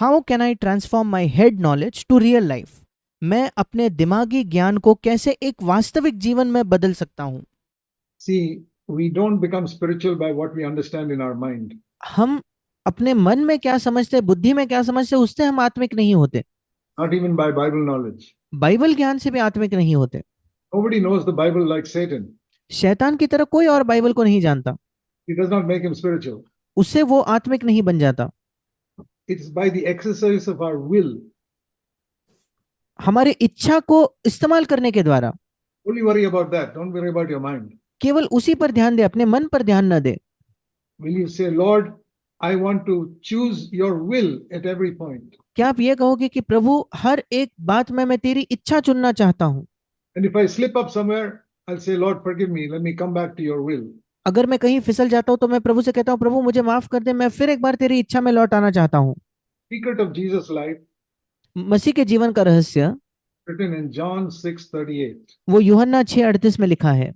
How can I transform my head knowledge to real life? मैं अपने दिमागी ज्ञान को कैसे एक वास्तविक जीवन में बदल सकता हूँ? See, we don't become spiritual by what we understand in our mind. हम अपने मन में क्या समझते हैं, बुद्धि में क्या समझते हैं, उससे हम आत्मिक नहीं होते। Not even by Bible knowledge. Bible ज्ञान से भी आत्मिक नहीं होते। Nobody knows the Bible like Satan. शैतान की तरह कोई और बाइबल को नहीं जानता, It does not make him spiritual. उससे वो आत्मिक नहीं बन जाता। It's by the exercise of our will. हमारी इच्छा को इस्तेमाल करने के द्वारा। Only worry about that. Don't worry about your mind. केवल उसी पर ध्यान दे, अपने मन पर ध्यान न दे। Will you say, Lord, I want to choose your will at every point. क्या आप ये कहोगे कि प्रभु, हर एक बात में मैं तेरी इच्छा चुनना चाहता हूँ। And if I slip up somewhere, I'll say, Lord, forgive me. Let me come back to your will. अगर मैं कहीं फिसल जाता हूँ तो मैं प्रभु से कहता हूँ, प्रभु मुझे माफ कर दे, मैं फिर एक बार तेरी इच्छा में लौट आना चाहता हूँ। Secret of Jesus' life, मसीह के जीवन का रहस्य written in John 6:38. वो यूहन्ना 6:38 में लिखा है।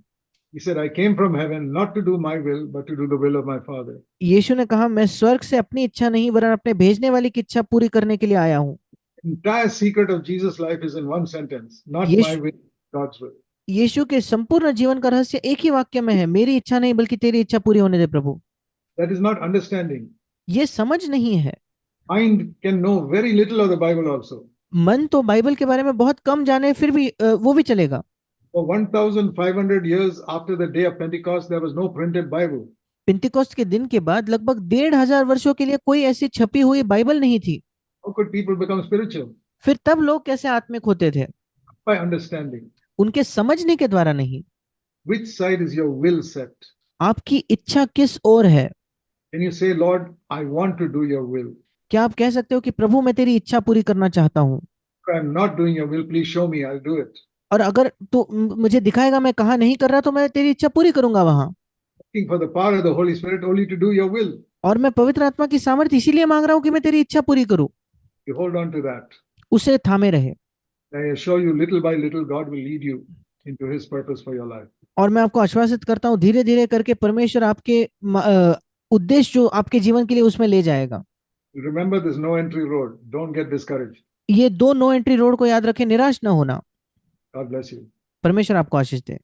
He said, I came from heaven not to do my will, but to do the will of my Father. यीशु ने कहा, मैं स्वर्ग से अपनी इच्छा नहीं वरन अपने भेजने वाली की इच्छा पूरी करने के लिए आया हूँ। Entire secret of Jesus' life is in one sentence, not my Yeshu will, God's will. यीशु के संपूर्ण जीवन का रहस्य एक ही वाक्य में है, मेरी इच्छा नहीं बल्कि तेरी इच्छा पूरी होने दे प्रभु। That is not understanding. ये समझ नहीं है। Mind can know very little of the Bible also. मन तो बाइबल के बारे में बहुत कम जाने, फिर भी वो भी चलेगा। For 1,500 years after the day of Pentecost, there was no printed Bible. पिंतीकोस्त के दिन के बाद लगभग 1500 वर्षों के लिए कोई ऐसी छपी हुई बाइबल नहीं थी। How could people become spiritual? फिर तब लोग कैसे आत्मिक होते थे? By understanding. उनके समझने के द्वारा नहीं। Which side is your will set? आपकी इच्छा किस ओर है? Can you say, Lord, I want to do your will? क्या आप कह सकते हो कि प्रभु मैं तेरी इच्छा पूरी करना चाहता हूँ, If I'm not doing your will, please show me, I'll do it. और अगर तू मुझे दिखाएगा मैं कहाँ नहीं कर रहा तो मैं तेरी इच्छा पूरी करूंगा वहां। Asking for the power of the Holy Spirit only to do your will. और मैं पवित्र आत्मा की सामर्थ्य इसीलिए मांग रहा हूँ कि मैं तेरी इच्छा पूरी करूँ। You hold on to that. उसे थामे रहे। I assure you, little by little, God will lead you into His purpose for your life. और मैं आपको आश्वासित करता हूँ, धीरे धीरे करके परमेश्वर आपके उद्देश्य जो आपके जीवन के लिए उसमें ले जाएगा। Remember this no entry road. Don't get discouraged. ये दो नो एंट्री रोड को याद रखें, निराश ना होना। God bless you. परमेश्वर आपको आशीष दे।